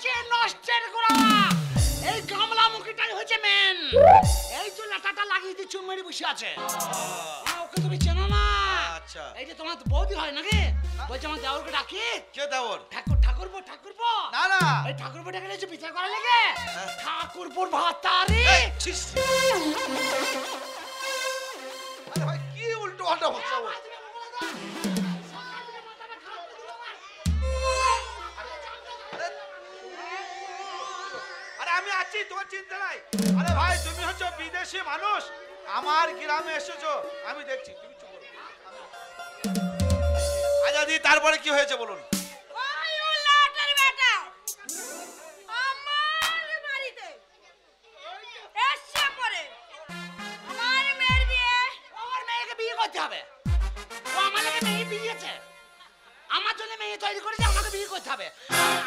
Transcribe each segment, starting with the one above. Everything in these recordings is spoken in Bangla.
হচ্ছে নষ্টের গোড়া। এই গামলা মুখিটাই হচ্ছে মেন। এই তো লাটাটা লাগিয়ে দিয়ে চুন মেরে বসে আছে। ওকে তুমি চেনো না? আচ্ছা, এই যে তোমার বৌদি হয় নাকি? বলছে আমার দেওরকে ডাকি। কে দেওর? ঠাকুরপো। না না, এই ঠাকুরপো ডেকে নিয়েছে বিচার করা লেগে। ঠাকুরপোর ভাতারি। আরে ভাই কি উল্টো পাল্টা ভাষা বল। আরে আমি আছি, তোমার চিন্তা নাই। আরে ভাই তুমি হচ্ছে বিদেশি মানুষ, আমার গ্রামে এসেছো, আমি দেখছি। তুমি চুপ করো। আচ্ছা দি, তারপরে কি হয়েছে বলুন? আমার জন্য মেয়ে তৈরি করেছে, আমাকে বিয়ে করতে হবে।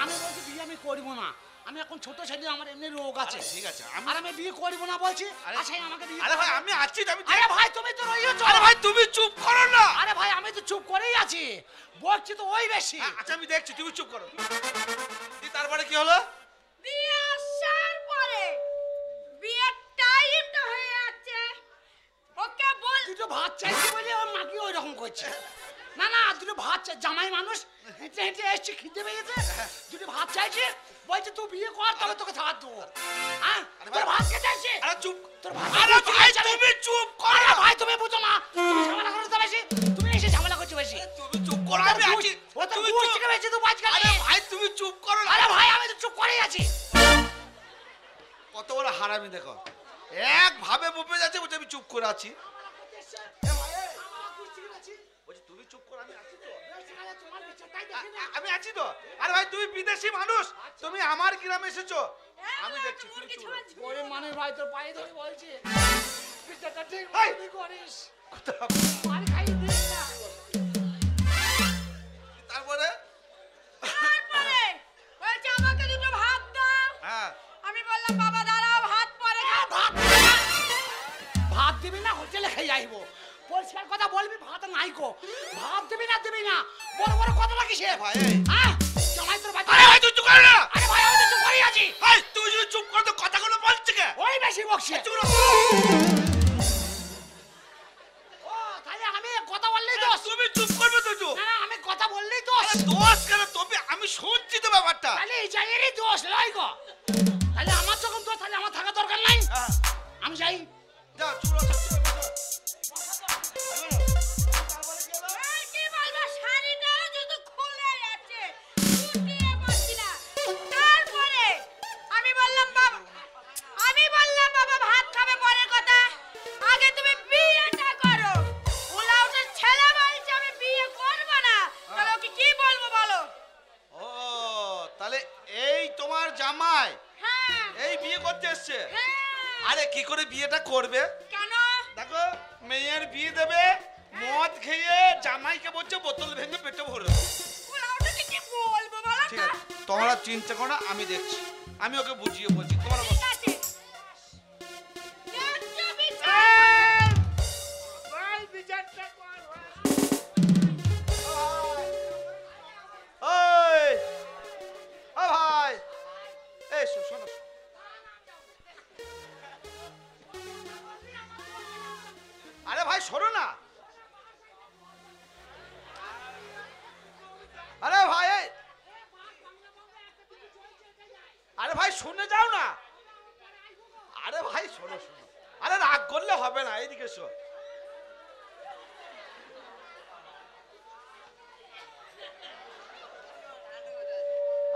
আমি বলছি বিয়ে আমি করবো না, আমি এখন ছোট ছেলে, আমার এমনি রোগ আছে। ঠিক আছে, আর আমি বিয়ে করবো না বলছি। আচ্ছা আমাকে বিয়ে। আরে ভাই আমি আছি। আরে ভাই তুমি তো রইছো। আরে ভাই তুমি চুপ করো না। আরে ভাই আমি তো চুপ করেই আছি, বলছি তো ওই বেশি। আচ্ছা আমি দেখছি, তুমি চুপ করো। তারপরে কি হলো? বিয়ে আসার পরে বিয়ের টাইমটা হয়ে যাচ্ছে, ওকে বল দুটো ভাত চাইছি বলে ওর মাকে ওই রকম করছে। না না, দুটো ভাত চাই, জামাই মানুষ হেঁটে হেঁটে এসছি, খিদে পেয়েছে, দুটো ভাত চাইছি, বলছে তুই বিয়ে কর তবে তোকে খাবার দেবো। হ্যাঁ তোর ভাত খেতে আসছি। আরে চুপ। তোর ভাত। আরে ভাই তুমি চুপ করো। আরে ভাই তুমি বুঝো না, তুমি ঝামেলা করতে বেশি, তুমি এসে ঝামেলা করছো বেশি। তুমি চুপ করো, আমি আছি। ও তো বুঝ থেকে বেশি তো বাজ গেল। আরে ভাই তুমি চুপ করো না। আরে ভাই আমি তো চুপ করেই আছি। কত বড় হারামি দেখো, এক ভাবে বপে যাচ্ছে, বলছে আমি চুপ করে আছি। বলছি তুমি চুপ করো, আমি আছি তো। আমি আছি তো। আরে ভাই তুমি বিদেশি মানুষ, তুমি আমার গ্রামে এসেছো, আমি দেখছি। তুমি চুপ করো। ওরে মানে ভাই তোর পায়ে ধরে বলছি, বিচারটা ঠিক তুই করিস। মার খাই দিস না। তারপরে বলছে আমাকে দুটো ভাত দাও। হ্যাঁ আমি বললাম বাবা দাঁড়াও, ভাত পরে খাবো। ভাত দিবি না হোটেলে খেয়ে যাইবো, পরিষ্কার কথা বলবি। ভাত নাই কো, ভাত দিবি না বড় বড় কথাটা কিসে ভাই? হ্যাঁ জামাই তোর ভাই। আরে ভাই তুই চুপ কর না। আরে ভাই আমি তো চুপ করেই আছি। ভাই তুই যদি চুপ কর তো কথাগুলো বলছিস কে? ওই বেশি বকছে। চুপ করো। ও তাহলে আমি কথা বললেই দোষ। তুমি চুপ করবে তো চুপ। না আমি কথা বললেই দোষ। দোষ কেন? তবে আমি শুনছি তো ব্যাপারটা। তাহলে এই জায়গারই দোষ লয় গো। তাহলে আমার যখন দোষ, তাহলে আমার থাকা দরকার নাই। আমি যাই। যা চুরো চুরো। কি বলবো, শাড়িটাও শুধু খুলে যাচ্ছে, ফুটিয়ে পাচ্ছি না। তারপরে আমি বললাম বাবা ভাত খাবে পরের কথা, আগে তুমি বিয়েটা করো। উলাউটের ছেলে বলছে আমি বিয়ে করব না, তাহলে ওকে কি বলবো বলো? ও তাহলে এই তোমার জামাই হ্যাঁ এই বিয়ে করতে এসছে? হ্যাঁ। আরে কি করে বিয়েটা করবে? কেন? দেখো মেয়ের বিয়ে দেবে, মদ খেয়ে জামাইকে বলছে বোতল ভেঙে পেটে ভরে। উলাউটকে কি বলবো বলো? ঠিক আছে তোমরা চিন্তা করো না, আমি দেখছি, আমি ওকে বুঝিয়ে বলছি। তোমরা ঠিক আছে। যাচ্ছো বিচার। ভাই বিচারটা কর। ওই ও ভাই এই শোনো, আরে ভাই শোনো না। আরে ভাই আরে ভাই শুনে যাও না। আরে ভাই শোনো। আরে রাগ করলে হবে না, এইদিকে এসো।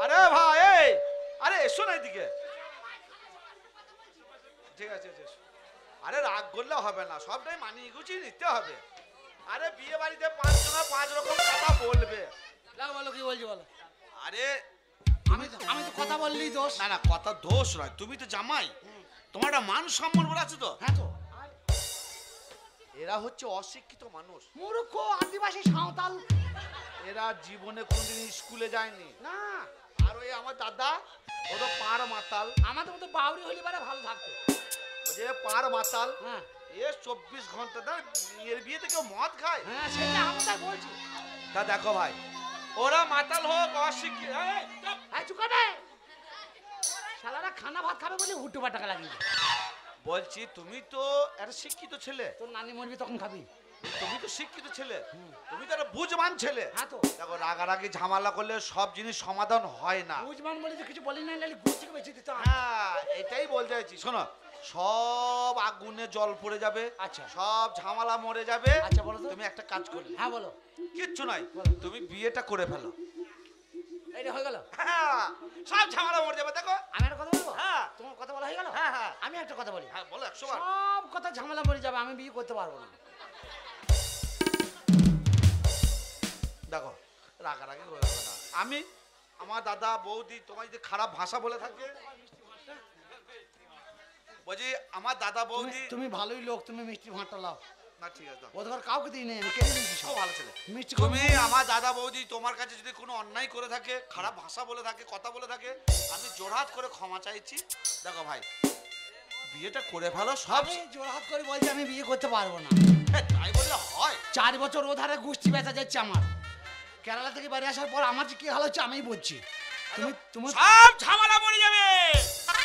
আরে ভাই আরে এসো না এদিকে। ঠিক আছে এসো। আরে রাগ করলে হবে না, সবটাই মানিয়ে গুছিয়ে নিতে হবে। আরে বিয়ে বাড়িতে 5 জন 5 রকম কথা বলবে। বলো কি বলছি বলো। আরে আমি তো কথা বললেই দোষ। না না কথা দোষ নয়, তুমি তো জামাই, তোমার একটা মান সম্মান বলে আছে তো। হ্যাঁ তো এরা হচ্ছে অশিক্ষিত মানুষ, মূর্খ আদিবাসী সাঁওতাল। এরা জীবনে কোনদিন স্কুলে যায়নি না আর ওই আমার দাদা ও তো পার মাতাল। আমাদের মতো বাউরি হলে পারে ভালো থাকতো। যে পার মাতাল হ্যাঁ এ 24 ঘন্টা ধরে এর বিয়েতে কেউ মদ খায়? হ্যাঁ সেটা আমি তাই বলছি। তা দেখো ভাই, ওরা মাতাল হোক অশিক্ষিত, চুপ করে শালারা খানা ভাত খাবে বলে হুটু টাকা লাগিয়ে দেয়। বলছি তুমি তো একটা শিক্ষিত ছেলে, তোর নানি মরবি তখন খাবি। তুমি তো শিক্ষিত ছেলে, তুমি তো একটা বুঝবান ছেলে। হ্যাঁ তো দেখো রাগারাগি ঝামেলা করলে সব জিনিস সমাধান হয় না। বুঝমান বলে তো কিছু বলি না, নাহলে গুড় থেকে বেঁচে দিতাম। হ্যাঁ এটাই বলতে চাইছি। শোনো, সব আগুনে জল পড়ে যাবে, আচ্ছা। সব ঝামেলা মরে যাবে। আচ্ছা বলো তো। তুমি একটা কাজ করবে। হ্যাঁ বলো। কিচ্ছু নাই, তুমি বিয়েটা করে ফেলো। এইটা হয়ে গেল। হ্যাঁ সব ঝামেলা মরে যাবে। দেখো আমি একটা কথা বলবো। হ্যাঁ তোমার কথা বলা হয়ে গেল। হ্যাঁ হ্যাঁ আমি একটা কথা বলি। হ্যাঁ বলো 100 বার। সব কথা ঝামেলা মরে যাবে, আমি বিয়ে করতে পারবো না। দেখো রাগারাগি হয়ে যাবে না। আমি আমার দাদা বৌদি তোমার যদি খারাপ ভাষা বলে থাকে, বলছি আমার দাদা বৌদি। তুমি ভালোই লোক, তুমি মিষ্টি ভাঁটা লাও না ঠিক আছে, ও ধর কাউকে দিই নেই, আমি কেন দিচ্ছি? সব ভালো ছেলে। মিষ্টি তুমি আমার দাদা বৌদি তোমার কাছে যদি কোনো অন্যায় করে থাকে, খারাপ ভাষা বলে থাকে, কথা বলে থাকে, আমি জোড়হাত করে ক্ষমা চাইছি। দেখো ভাই বিয়েটা করে ফেলো। সব আমি জোরহাত করে বলছি আমি বিয়ে করতে পারবো না। তাই বললে হয়? 4 বছর ওধারে গোষ্ঠী বেচা যাচ্ছে আমার। কেরালা থেকে বাড়ি আসার পর আমার যে কি হাল হচ্ছে আমি বুঝছি। তুমি সব ঝামেলা মরে যাবে।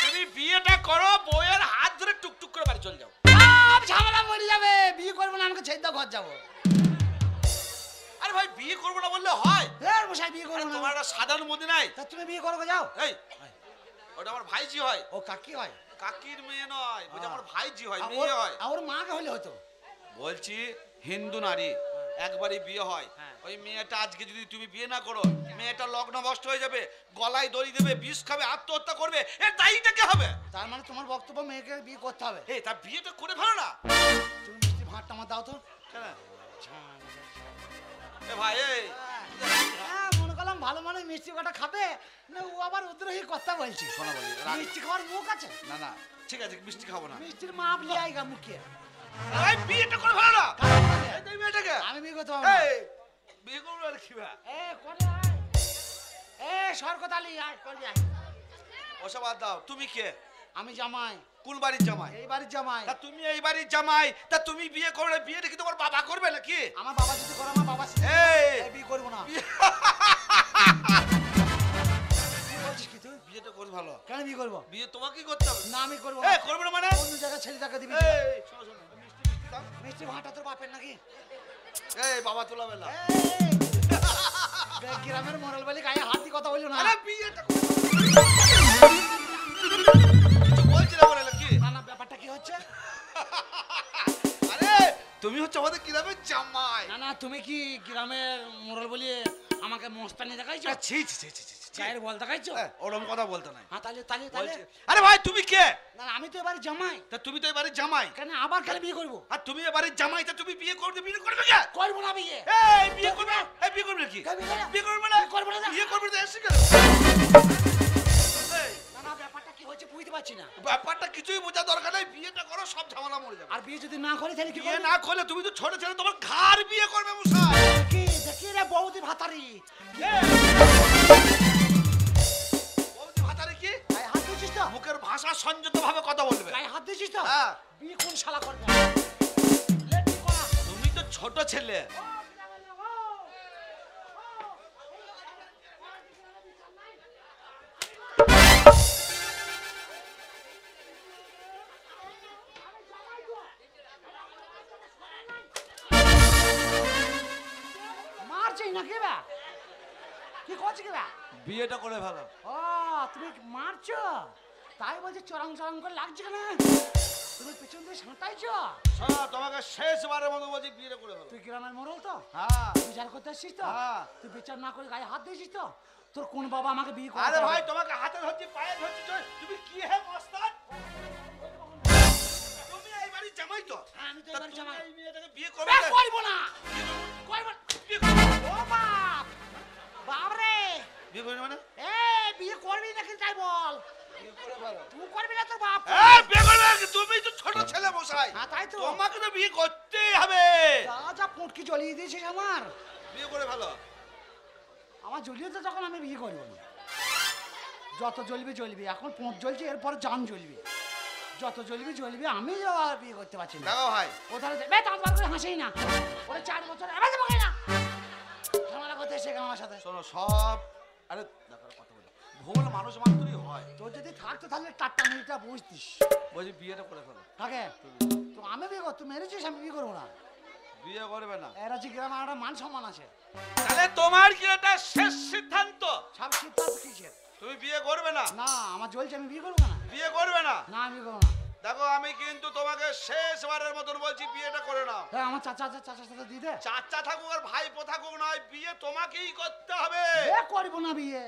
তুমি বিয়েটা করো, বউয়ের হাত ধরে টুকটুক করে বাড়ি চলে যাও। সব ঝামেলা মরে যাবে। বিয়ে করবো না, আমাকে ছেড়ে দাও, ঘর যাবো। আরে ভাই বিয়ে করবো না বললে হয়? এর মশাই বিয়ে করবো না। তোমার একটা সাধারণ মধ্যে নাই। তা তুমি বিয়ে করো, যাও। এই ওটা আমার ভাইজি হয়। ও কাকি হয়? কাকির মেয়ে নয়, বলছি আমার ভাইজি হয়, আর মেয়ে হয়। ওর মাকে হলে হতো। বলছি হিন্দু নারী একবারই বিয়ে হয়। হ্যাঁ। ওই মেয়েটা আজকে যদি তুমি বিয়ে না করো, মেয়েটা লগ্ন নষ্ট হয়ে যাবে, গলায় দড়ি দেবে, বিষ খাবে, আত্মহত্যা করবে। এর দায়ীটা কে হবে? তার মানে তোমার বক্তব্য মেয়েকে বিয়ে করতে হবে। এই তা বিয়েটা করে ফেলো না। তুমি মিষ্টি ভাতটা আমার দাও তো। কেন? এ ভাই এই হ্যাঁ, মনে করলাম ভালো মানুষ মিষ্টি কটা খাবে না, ও আবার উদ্রোহী কথা বলছি। শোনা বলি মিষ্টি খাওয়ার মুখ আছে? না না ঠিক আছে, মিষ্টি খাবো না। মিষ্টির মাপ লিয়ে আইগা মুখে। এই বিয়েটা করে ফেলো না। এই তুই মেয়েটাকে আমি বিয়ে করতে পারবো না। এই বিয়ে করবো আর কি ভাই? এ করে আয়। এ সরকত আলী আয়, করে আয়। ওসব বাদ দাও। তুমি কে? আমি জামাই, কোন বাড়ির জামাই? এই বাড়ির জামাই। তা তুমি এই বাড়ির জামাই, তা তুমি বিয়ে করলে বিয়েটা কি তোমার বাবা করবে নাকি? আমার বাবা যদি করে, আমার বাবা এই বিয়ে করবো না। কি বলছিস কি তুই? বিয়েটা করে ভালো। কেন বিয়ে করবো? বিয়ে তোমাকেই করতে হবে। না আমি করবো এই না। করবে না মানে? অন্য জায়গায় ছেলে টাকা দিবি। এই শোনো শোনো, মিষ্টি মিষ্টি দাও। মিষ্টি ভাঁটা তোর বাপের নাকি? এই বাবা তোলাবে না। এই, গ্রামের মোরাল বালি গায়ে হাত দিয়ে কথা বললো না। আরে বিয়েটা করে কিছু বলছি না বলে কি? না না, ব্যাপারটা কি হচ্ছে? আরে তুমি হচ্ছে আমাদের গ্রামের জামাই। না না, তুমি কি গ্রামের মোরাল বলিয়ে আমাকে মস্তানি দেখাইছো? ছি ছি ছি ছি ছি। গায়ের বল দেখাইছো? ওরকম কথা বলতে নাই। হ্যাঁ, তাহলে তাহলে তাহলে বলছি, আরে ভাই তুমি কে? না না, আমি তো এবারে জামাই। তা তুমি তো এবারে জামাই। কেন আবার কেন বিয়ে করবো? আর তুমি এবারে জামাই, তা তুমি বিয়ে করবে, বিয়ে করবে কে? করবো না বিয়ে। এই বিয়ে করবে, এই বিয়ে করবে কি? করবি না? বিয়ে করবে না? করবো না। বিয়ে করবে তো এসে গেল। এই না না, ব্যাপারটা কি হচ্ছে বুঝতে পারছি না। ব্যাপারটা কিছুই বোঝা দরকার নাই। বিয়েটা করো, সব ঝামেলা মরে যাবে। আর বিয়ে যদি না করি তাহলে কি বিয়ে করবো? না করলে তুমি তো ছোট ছেলে, তোমার ঘাড় বিয়ে করবে মশাই। কি দেখি রে বৌদি ভাতারি, বৌদি ভাতারে কি? গায়ে হাত দিয়েছিস তো? মুখের ভাষা সংযত ভাবে কথা বলবে। গায়ে হাত দিয়েছিস তো? হ্যাঁ। বিয়ে কোন শালা করবে? লেট করা। তুমি তো ছোট ছেলে। মারছিস নাকি বে? কি করছিস কি বে? বিয়েটা করে ভালো। ও তুমি মারছো, তাই বলছি চরং চরং করে লাগছে কেন? তুমি পেছন দিয়ে সাঁটাইছো? শোনো, তোমাকে শেষবারের মতো বলছি বিয়েটা করে ভালো। তুই গ্রামের মোড়ল তো? হ্যাঁ বিচার করতে আসছিস তো? হ্যাঁ। তুই বিচার না করে গায়ে হাত দিয়েছিস তো? তোর কোন বাবা আমাকে বিয়ে করে? আরে ভাই তোমাকে হাতে ধরছি, পায়ে ধরছি, তুমি কি হে মস্তান? তুমি এই বাড়ির জামাই তো? হ্যাঁ, আমি তো তা এবার তুমি জামাই। এই মেয়েটাকে বিয়ে করবে বে, না? করবো না। করবো না। বিয়ে করবে না? ও বাপ, বাপ রে, বিয়ে করবে না মানে? বিয়ে করবি নাকি তাই বল? বিয়ে করে ভালো। তুই করবি না, তোর বাপ এই বিয়ে করবে না? তুমি তো ছোট ছেলে মশাই। হ্যাঁ, তাই তো। তোমাকে তো বিয়ে করতেই হবে। যা যা পুঁটকি জ্বলিয়ে দিয়েছিস আমার। বিয়ে করে ভালো। আমার জ্বলিয়ে তো তখন আমি বিয়ে করবো না। যত জ্বলবি জ্বলবি, এখন পোঁত জ্বলছে, এরপর জান জ্বলবি। যত জ্বলবি জ্বলবি, আমি আর বিয়ে করতে পারছি না। দেখো ভাই, ও তাহলে দাঁত বার করে হাসেই না। ওরে 4 বছর এবার যাবো না ঝামেলা করতে এসে আমার সাথে। শোনো সব, আরে দেখো কথা বলি, ভুল মানুষ মাত্রই হয়। তোর যদি থাকতো তাহলে টাট্টা মিনিটটা বুঝতিস। বলছি বিয়েটা করে ফেলো। কাকে? তো আমি বিয়ে কর, তুই মেরেছিস, আমি বিয়ে করবো না। বিয়ে করবে না? এরা যে গ্রামে একটা মান সম্মান আছে। তাহলে তোমার কি এটা শেষ সিদ্ধান্ত? সব সিদ্ধান্ত কিসের? তুমি বিয়ে করবে না? না, আমার জ্বলছে, আমি বিয়ে করবো না। বিয়ে করবে না? না, আমি বিয়ে করবো না। দেখো আমি কিন্তু তোমাকে শেষবারের মতন বলছি বিয়েটা করে নাও। হ্যাঁ, আমার চাচার সাথে দিয়ে দে। চাচা থাকুক আর ভাইপো থাকুক নয়, বিয়ে তোমাকেই করতে হবে। এ করবো না বিয়ে।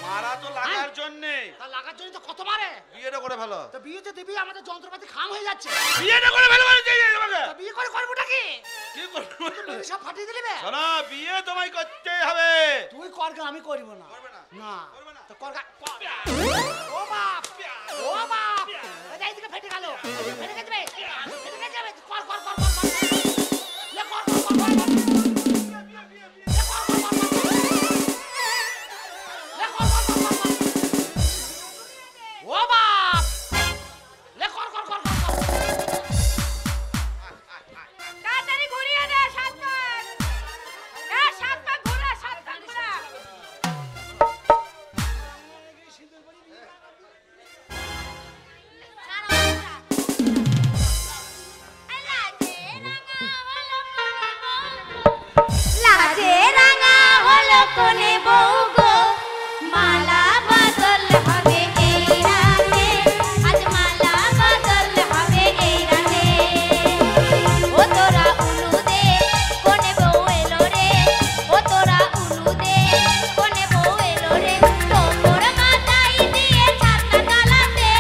মারা তো লাগার জন্যে। লাগার জন্য তো কত মারে। বিয়েটা করে ফেলো। তো বিয়েতে দিবি, আমাদের যন্ত্রপাতি খাম হয়ে যাচ্ছে। বিয়েটা করে ফেলো মানে তোমাকে। তো বিয়ে করে করবোটা কি? কি করবো? তুমি সব ফাটিয়ে দিলি বে। শোনো, বিয়ে তোমায় করতেই হবে। তুই কর, আমি করব না। করবে না? না। করবে না? তো কর। ও বাপ, ও বাপ, এই দিকে ফেটে গেল। ফেটে গেছে বে, ফেটে গেছে বে। কর কর কর কর। লে কর কর কর কর। ও বাপ, লে কর কর কর কর। তাড়াতাড়ি ঘুরিয়ে দে 7 পাক। 7 পাক ঘোরা, 7 পাক ঘোরা। লাজে রাঙা হলো কোনে বউ গো, মালা বদল হবে এই রাতে, আজ মালা বদল হবে এই রাতে। ও তোরা উলু দে, কোনে বউ এলো রে, ও তোরা উলু দে, কোনে বউ এলো রে। তোর মাথায় দিয়ে ছাতা গালাতে,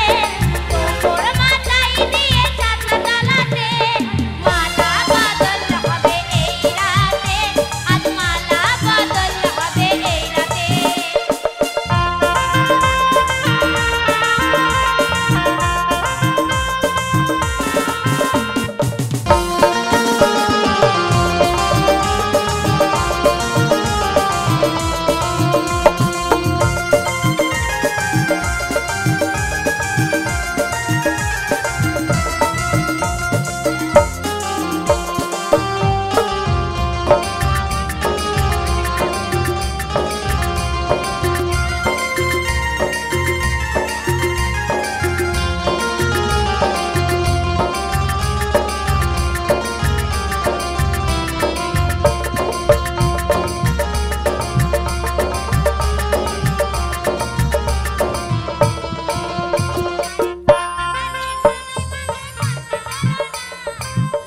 তোর মাথায় দিয়ে ছাতা গালাতে, মালা বদল হবে এই রাতে, আজ মালা বদল হবে এই রাতে।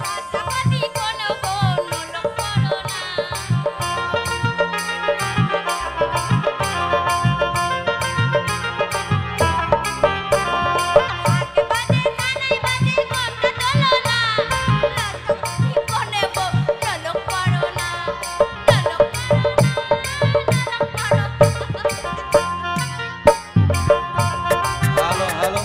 লজ্জাপতি কোনো কোনো লোক করো না। আগে বাজে নানাই বাজে কথা তোলো না, লজ্জাপতি কোনে বউ লোক করো না, লোক করো না। Hello hello.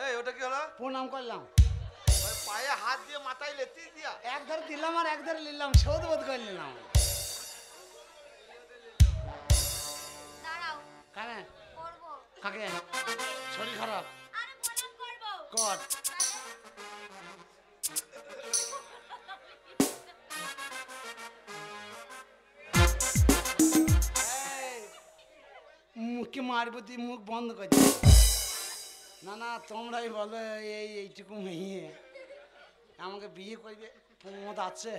এই ওটা কি হলো? প্রণাম করলাম। ওই পায়ে হাত দিয়ে মাথায় লেতি দিয়া। এক ধারে দিলাম আর এক ধারে নিলাম, সৌদ বোধ করে নিলাম। দাঁড়াও, কানে করবো। কাকে? শরীর খারাপ, আরে প্রণাম করবো। কর। মুখে মারবো, তুই মুখ বন্ধ করে দে। না না, তোমরাই বলো, এইটুকু মেয়ে আমাকে বিয়ে করবে, পোঁত আছে?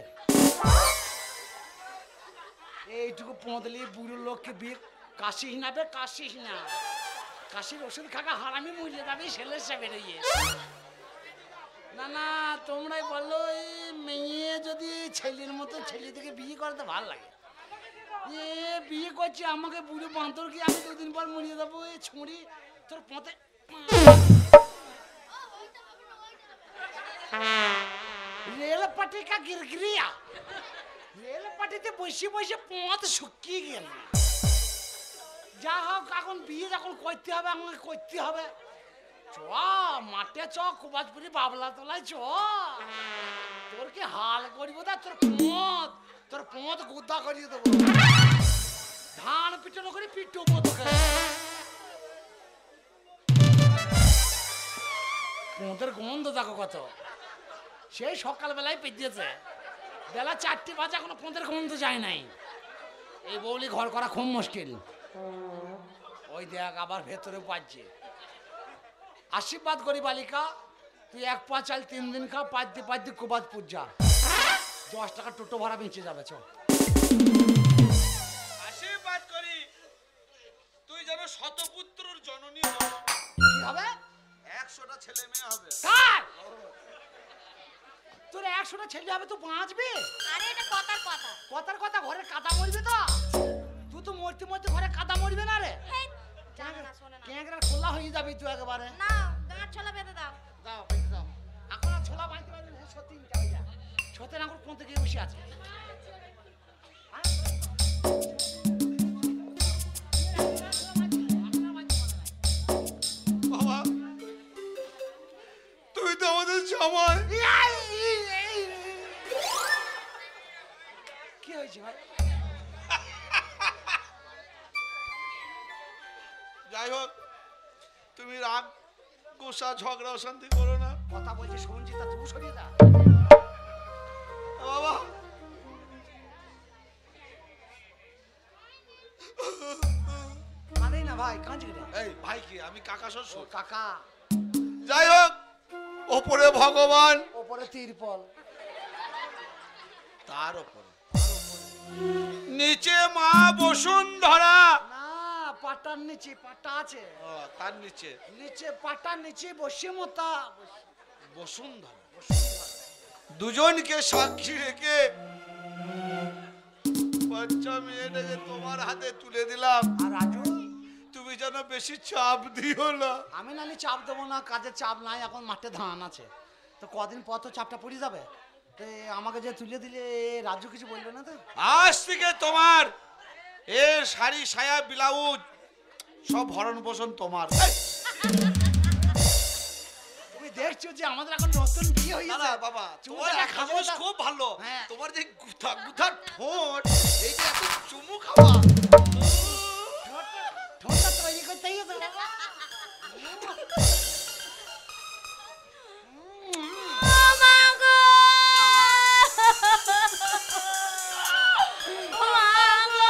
এইটুকু পোঁত নিয়ে বুড়ো লোককে বিয়ে, কাশিস না বে, কাশিস না। কাশির ওষুধ খাকা হারামি মরিয়ে যাবে ছেলের সে বেরিয়ে। না না, তোমরাই বলো এই মেয়ে যদি ছেলের মতো ছেলে থেকে বিয়ে করতে ভালো লাগে। এ বিয়ে করছে আমাকে বুড়ো বাঁধর কি আমি 2 দিন পর মরিয়ে যাবো। এই ছুঁড়ি তোর পথে রেল পাটি কা গিরগিরিয়া, রেল পাটিতে বসে বসে পথ শুকিয়ে গেল। যা হোক, এখন বিয়ে যখন করতে হবে আমাকে করতে হবে। চ মাঠে চ, কুবাজপুরি বাবলা তোলায় চ। তোর কি হাল করিব দা, তোর পথ গুদ্দা করিয়ে দেবো। ধান পিটানো করে পিটবো তোকে। পথের গন্ধ দেখো কত, সেই সকালবেলায় পেঁচিয়েছে, বেলা 4টে বাজে এখনো পথের গন্ধ যায় নাই। এই বৌলি ঘর করা খুব মুশকিল। ওই দেখ আবার ভেতরে পাচ্ছে। আশীর্বাদ করি বালিকা, তুই 1 পা চাল 3 দিন খা, 5 দিন কুবাজপুর যা, 10 টাকা টোটো ভাড়া বেঁচে যাবে। চ আশীর্বাদ করি তুই যেন শতপুত্রর জননী কি হবে? 100টা ছেলে মেয়ে হবে। কার তোর 100টা ছেলে হবে, তুই বাঁচবি? আরে এটা কথার কথা। কথার কথা, ঘরে কাদা মরবি তো। তুই তো মরতে মরতে ঘরে কাদা মরবি না রে। হেই, জানে না, শোনে না। ক্যাংরা খোলা হয়ে যাবি তুই একেবারে। না, গাঁট ছলা বেঁধে দাও। দাও বেঁধে দাও। এখন আর ছোলা বাঁধতে পারবি না, সত্যি যাই যা। সত্যি না, কোন থেকে বসে আছে। বাবা তুই তো আমাদের জামাই। কি হয়েছে ভাই? যাই হোক, তুমি রাগ গোসা ঝগড়া অশান্তি করো না। কথা বলছি শুনছি, তা তুই সরিয়ে দা। বাবা কাঁদেই না ভাই, কাঁদছি কেন? এই ভাই কি, আমি কাকা শ্বশুর। কাকা যাই হোক, ওপরে ভগবান, ওপরে তিরপল, তার ওপরে নিচে মা বসুন্ধরা। না পাটার নিচে পাটা আছে, তার নিচে নিচে পাটার নিচে বসে মতা বসুন্ধরা। দুজনকে সাক্ষী রেখে বাচ্চা মেয়েটাকে তোমার হাতে তুলে দিলাম। আর রাজু তুমি যেন বেশি চাপ দিও না। আমি নালি চাপ দেবো না, কাজের চাপ নাই, এখন মাঠে ধান আছে তো কদিন পর তো চাপটা পড়ে যাবে। তো আমাকে যে তুলে দিলে রাজু কিছু বললো না তো? আজ থেকে তোমার এর শাড়ি সায়া ব্লাউজ সব ভরণ পোষণ তোমার। তুমি দেখছো যে আমাদের এখন নতুন বিয়ে হয়ে গেছে বাবা, তোমার একটা জিনিস খুব ভালো। হ্যাঁ। তোমার যে গুথা গুথা ঠোঁট, এই যে এত চুমু খাওয়া, ঠোঁটটা তৈরি করতেই হবে। ও মা গো! ও মা গো!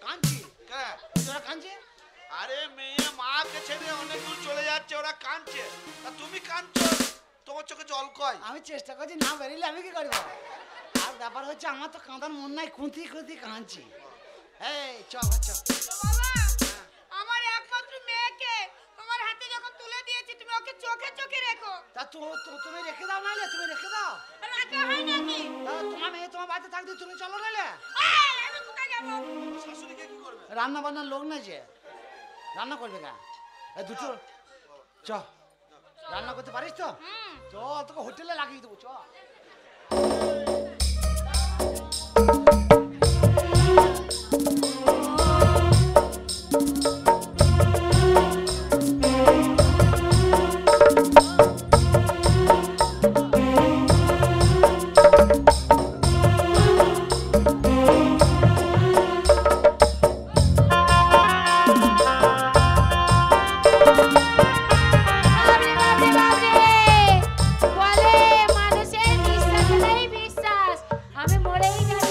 কাঁদছি? হ্যাঁ। তোরা কাঁদছে? আরে মেয়ে মাকে ছেড়ে অনেক দূর চলে যাচ্ছে, ওরা কাঁদছে, তা তুমি কাঁদছো, তোমার চোখে জল কয়। আমি চেষ্টা করছি না বেরিয়ে আমি কি করবো। আর ব্যাপার হচ্ছে আমার তো কাঁদার মন নাই, খুঁতি খুঁতি কাঁদছি। এই চল চল। বাবা, আমার একমাত্র মেয়েকে তোমার হাতে যখন তুলে দিয়েছি তুমি ওকে চোখে চোখে রেখো। তা তুমি রেখে দাও, নাইলে তুমি রেখে দাও। রাখা হয় নাকি? তা তোমার মেয়ে তোমার বাড়িতে থাকতে তুমি চলো নাইলে। আমি কোথায় যাবো? শাশুড়িকে কি করবে? রান্না বান্নার লোক নাই যে, রান্না করবে না। এই দুটো চ, রান্না করতে পারিস তো? চ, তোকে হোটেলে লাগিয়ে দেবো, চ। বাপরে বাপরে বাপরে! বলে মানুষের বিশ্বাস নেই বিশ্বাস, আমি মরেই গেলাম।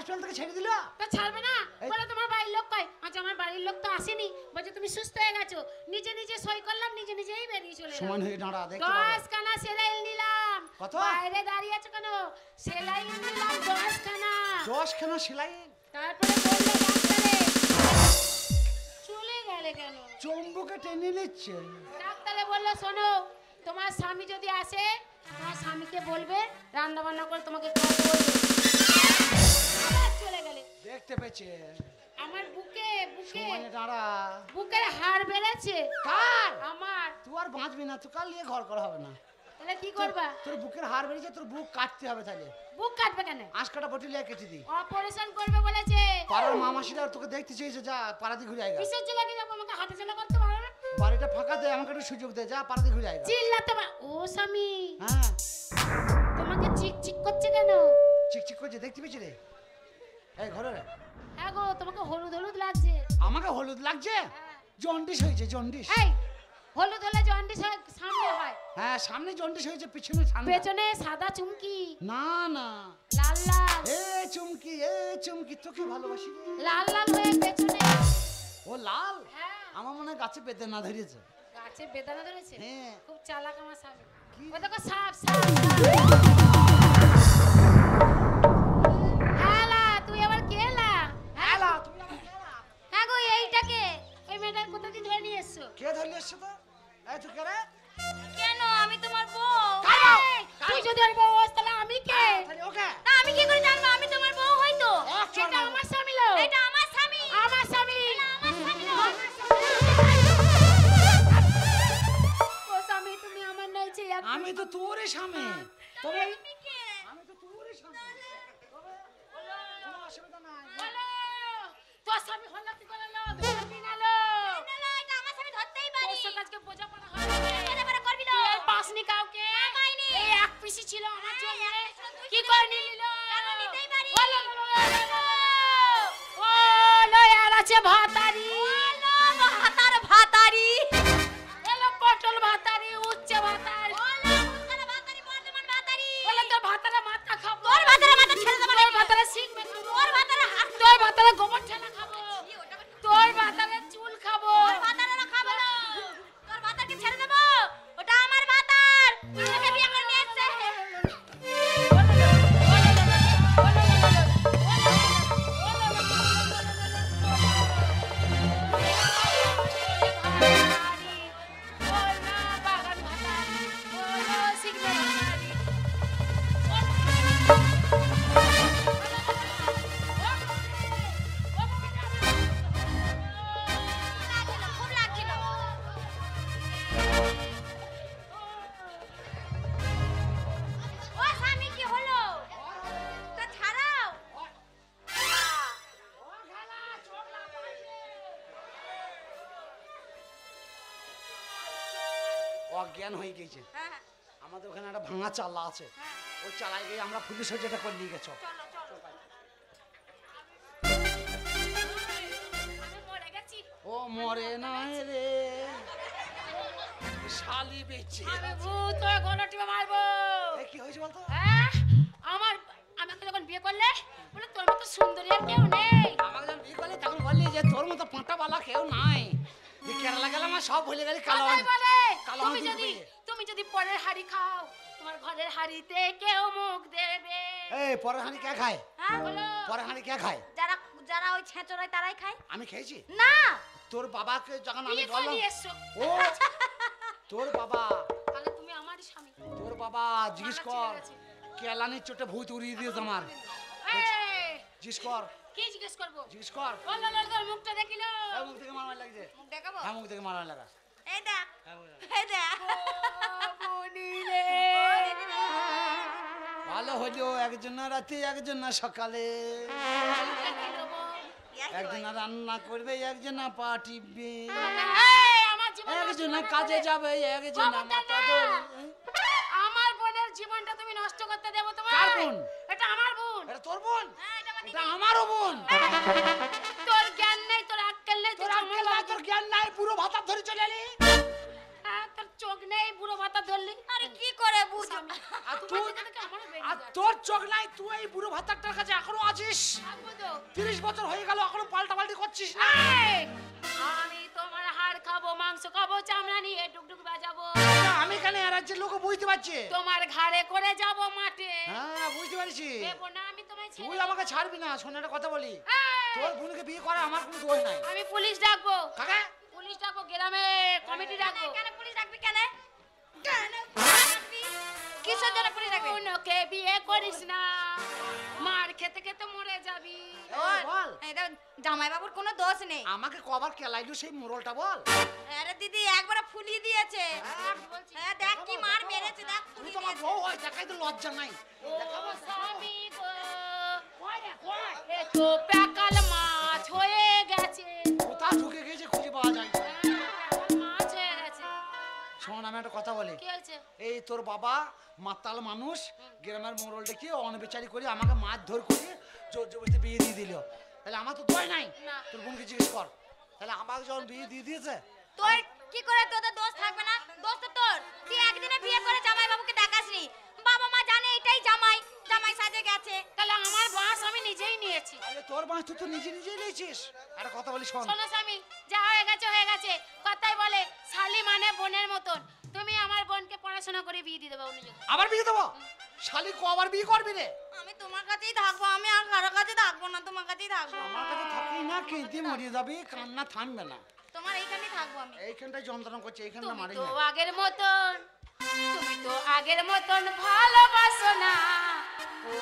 হসপিটাল থেকে ছেড়ে দিল। তো ছাড়বে না? বলে তোমার বাড়ির লোক কই? আচ্ছা আমার বাড়ির লোক তো আসেনি, বলছে তুমি সুস্থ হয়ে গেছো। নিজে নিজে সই করলাম, নিজে নিজেই বেরিয়ে চলে গেল। সমান হয়ে দাঁড়া দেখতে পাবো। 10 খানা সেলাইন নিলাম। কত? বাইরে দাঁড়িয়ে আছো কেন? সেলাইন নিলাম 10 খানা। 10 খানা সেলাই। তারপরে বললো ডাক্তারে চলে গেলে কেন? চম্বুকে টেনে নিচ্ছে। ডাক্তারে বললো শোনো, তোমার স্বামী যদি আসে তোমার স্বামীকে বলবে রান্না বান্না করে তোমাকে খাওয়াতে বলবে। আবার চলে গেলে। দেখতে পেয়েছে। আমার বুকে বুকে সমানে দাঁড়া। বুকের হাড় বেড়েছে। কার? আমার। তুই আর বাঁচবি না, তুই কাল নিয়ে ঘর করা হবে না। তাহলে কি করবা? তোর বুকের হাড় বেরিয়েছে, তোর বুক কাটতে হবে। তাহলে বুক কাটবে কেন? আঁশ কাটা বটি লিয়ে কেটে দি। অপারেশন করবে বলেছে। পাড়ার মামাসিরা তোকে দেখতে চেয়েছে, যা পাড়াতে ঘুরে আয়। কিসের জন্য কি যাবো? আমাকে হাঁটা চলা করতে পারবে না। বাড়িটা ফাঁকা দে, আমাকে একটু সুযোগ দে, যা পাড়াতে ঘুরে আয়। চিল্লাতে ও স্বামী হ্যাঁ, তোমাকে চিক চিক করছে কেন? চিকচিক করছে দেখতে পেয়েছি রে। এই ঘরে রে। হ্যাঁ গো, তোমাকে হলুদ হলুদ লাগছে। আমাকে হলুদ লাগছে? জন্ডিস হয়েছে, জন্ডিস। এই হলুদ হলে জন্ডিস সামনে হয়, হ্যাঁ সামনে জন্ডিস হয়েছে, পিছনে ঠান্ডা। পেছনে সাদা চুমকি। না না, লাল লাল এ চুমকি, এ চুমকি, তোকে ভালোবাসি রে। লাল লাল হয়ে পেছনে। ও লাল? হ্যাঁ, আমার মনে হয় গাছে পেতে না ধরেছে। গাছে বেদানা ধরেছে। হ্যাঁ। খুব চালাক আমার স্বামী। কি? ও দেখো সাপ সাপ। হ্যালা তুই আবার কেলা? হ্যালা, তুমি আমার কেলা? হ্যাঁ গো, এইটাকে ওই মেয়েটার কোথা দিয়ে ধরে নিয়ে এসছো? কে ধরে এসছো তো? এই তুই কে রে? কেন আমি তোমার বউ? এই, তুই যদি ওর বউ হোস তাহলে আমি কে? তাহলে ওকে? তা আমি কি করে জানবো আমি তোমার বউ হয়তো? এটা আমার স্বামী লো। এটা আমার স্বামী। আমার স্বামী। আমার স্বামী না। ও স্বামী, তুমি আমার নাই চেয়ে আমি তো তোরই স্বামী। তবে তুমি কে? আমি তো তোরই স্বামী। তবে কোনো অসুবিধা নাই। বলো, তোর স্বামী হলো কি করে লো? ধরে নিয়ে লো। না, এটা আমার স্বামী ধরতেই পারি। তোর সাথে আজকে বোঝাপড়া হয় না। বোঝাপড়া করবি না। তুই আর পাসনি কাউকে? পাইনি। এই এক পিসি ছিল আমার জন্য। এক পিসি ছিল, তুই কি ছিলি। করে নিলি লো? কেন নিতেই পারি। ও লো লো লো লো লো লো। ও লো, আর আছে ভাতারি। বলো ভাতার ভাতারি। এলো পটল ভাতারি, উচ্চে ভাতারি। বলো মুখখানা ভাতারি, বর্ধমান ভাতারি। বলে তোর ভাতারে মাথা খাবো। তোর ভাতারে মাথা ছেড়ে দেবো তোর নাকি? ভাতারে শিখবে খাবো। তোর ভাতারে হাত। তোর ভাতারে গোবর ঠেলা খাবো। ই, ওটা আবার- তোর ভাতারে চুল খাবো। তোর ভাতারেরও খাবো না। তোর ভাতারকে ছেড়ে দেবো। ওটা আমার ভাতার। আমাকে বিয়ে করে নিয়ে এসছে। খুব লাগছিল। ও স্বামী কি হলো? তো ছাড়াও। অজ্ঞান হয়ে গেছে। হ্যাঁ, আমাদের ওখানে একটা ভাঙা চালা আছে, ওই চালায় গিয়ে আমরা পুলিশ হয়ে যেটা করে নিয়ে গেছো। চলো চলো। আমি মরে গেছি। ও মরে নাই রে, শালি বেঁচে। আমি ভূত তোর গলা টিপে মারবো। এ কি হয়েছে বলতো? হ্যাঁ? আমাকে যখন বিয়ে করলে বলে তোর মতো সুন্দরী আর কেউ নেই। আমাকে যখন বিয়ে করলি তখন বললি যে তোর মতো পাঁটাওয়ালা কেউ নাই। যে কেরালা গেলাম আর সব ভুলে গেলি। কালো কথাই বলে কালো তুমি আঙুর যদি দিয়ে। তুমি যদি পরের হাড়ি খাও তোমার ঘরের হাড়িতে কেউ মুখ দেবে। এই পরের হাঁড়ি কে খায়? হ্যাঁ, বলো। পরের হাঁড়ি কে খায়? যারা যারা ওই ছেঁচড়ায় তারাই খায়। আমি খেয়েছি। না, তোর বাবাকে যখন আমি বিয়ে করে বললাম, নিয়ে এসছো। ও তোর বাবা, তাহলে তুমি আমারই স্বামী। তোর বাবা জিজ্ঞেস মাথা কর, ছেড়ে গেছে। কেলানির চোটে ভূত উড়িয়ে দিয়েছে আমার। এই, জিজ্ঞেস কর, কি জিজ্ঞেস করবো? জিজ্ঞেস কর। বলো লো, তোর মুখটা দেখিলো। এই মুখ থেকে মারামারি লাগছে। মুখ দেখাবো। হ্যাঁ মুখ থেকে মারামারি লাগা। এই দেখ, হ্যাঁ, মুখ থেকে। এই দেখ। বনিরে। ভালো হলো একজন রাতে একজন সকালে, একজন রান্না করবে একজন পা টিপবে, এই, আমার জীবন নষ্ট একজন করবে কাজে বলে। যাবে একজন খবরদার মাথা না। ধরবে। আমার বোনের জীবনটা তুমি নষ্ট করতে দেবো তোমার? কার বোন? এটা আমার বোন। এটা তোর বোন? হ্যাঁ, এটা আমার এটা আমারও বোন। তোর জ্ঞান নেই, তোর আক্কেল নেই, তোর আক্কেল নাই, তোর জ্ঞান নাই, পুরো ভাতার ধরে চলে এলি। হ্যাঁ, তোর চোখ নেই বুড়ো ভাতা ধরলি আরে কি করে বুঝো আর তোমার তুই দিকে দেখে আমারও বেরিয়ে আর যাচ্ছে। তোর চোখ নাই, তুই এই বুড়ো ভাতারটার কাছে এখনো আছিস। থাকবো তো। 30 বছর হয়ে গেল এখনো পাল্টাপাল্টি করছিস না। এই, আমি তোমার হাড় খাবো, মাংস খাবো, চামড়া নিয়ে টুকটুক বাজাবো। না, আমি কেন এ রাজ্যের লোক বুঝতে পারছি। তোমার ঘাড়ে করে যাব মাঠে। হ্যাঁ বুঝতে পারছি। দেবো না আমি তোমায় ছেড়ে তুই দেবো। আমাকে ছাড়বি না, শোন একটা কথা বলি। এই, তোর বোনকে বিয়ে করা আমার কোনো দোষ নাই। আমি পুলিশ ডাকবো, কাকা পুলিশ ডাকবো, গ্রামে কমিটি ডাকবো। কেন পুলিশ ডাকবি কেন কেন পুলিশ ডাকবি? কিসের জন্য পুলিশ ডাকবি? ওকে বিয়ে করিস না, মার খেতে খেতে মরে যাবি। এই বল, এটা জামাই বাবুর কোনো দোষ নেই। আমাকে কবার কেলাইলো সেই মোড়লটা বল। আরে দিদি একবারে ফুলিয়ে দিয়েছে। হ্যাঁ দেখ কি মার মেরেছে, দেখ তুই ফুলিয়ে তো আমার দিয়েছে। বউ হয়, দেখাই তো লজ্জা নাই। ও স্বামী গো, এ তো প্যাকাল মাছ হয়ে গেছে। কোথায় ঢুকে গেছে খুঁজে পাওয়া যায় না। প্যাকাল মাছ হয়ে গেছে। শোন আমি একটা কথা বলি। কি হয়েছে? এই তোর বাবা মাতাল মানুষ, গ্রামের মোড়ল ডেকে অনবিচারি করে আমাকে মাছ ধর করে জোর জবরদস্তি বিয়ে দিয়ে দিল। তাহলে আমার তো দোষ নাই। না। তোর বোনকে জিজ্ঞেস কর। তাহলে আমাকে যখন বিয়ে দিয়ে দিয়েছে, তোর কি করে তোদের দোষ থাকবে না? দোষ তো তোর। তুই একদিনে বিয়ে করে জামাই বাবুকে দেখাসনি। বাবা মা জানে এটাই জামাই, জামাই সাজে গেছে। তাহলে আমার বাস আমি নিজেই নিয়েছি। তাহলে তোর বাঁশ তুই তো নিজে নিজেই নিয়েছিস। একটা কথা বলি শোন। শোনো স্বামী, যা হয়ে গেছে হয়ে গেছে। কথাই বলে শালি মানে বোনের মতন। তুমি আমার বোনকে পড়াশোনা করে বিয়ে দিয়ে দেবে অন্য জায়গায়। আবার বিয়ে দেবো? শালি কবার বিয়ে করবি রে? আমি তোমার কাছেই থাকবো, আমি আর কারো কাছে থাকবো না, তোমার কাছেই থাকবো। আমার কাছে থাকি না, কেঁদে মরিয়ে যাবি, কান্না থামবে না। তোমার এইখানেই থাকবো আমি। এইখানটায় যন্ত্রণা করছে, এইখানটা তুমি মারি তো না। আগের মতন, তুমি তো আগের মতন ভালোবাসো না। ও,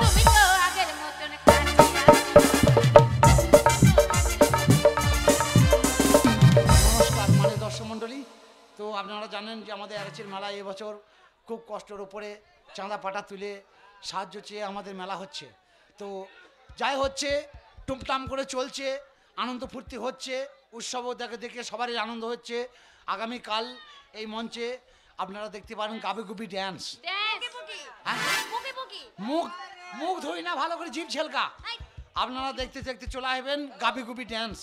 তুমি তো আগের মতন কাঁদছো না। নমস্কার মানে দর্শক মণ্ডলী। তো আপনারা জানেন যে আমাদের এরাচির মেলা এবছর খুব কষ্টের উপরে চাঁদা পাটা তুলে সাহায্য চেয়ে আমাদের মেলা হচ্ছে। তো যাই হচ্ছে টুমটাম করে চলছে, আনন্দ ফুর্তি হচ্ছে, উৎসবও দেখে দেখে সবারই আনন্দ হচ্ছে। আগামীকাল এই মঞ্চে আপনারা দেখতে পারেন গাবিগুবি ড্যান্স। ড্যান্স। বুকি হ্যাঁ বুকি বুকি মুখ মুখ ধুই না, ভালো করে জিভ ঝেলকা। এই, আপনারা দেখতে দেখতে চলে আসবেন গাবিগুবি ড্যান্স।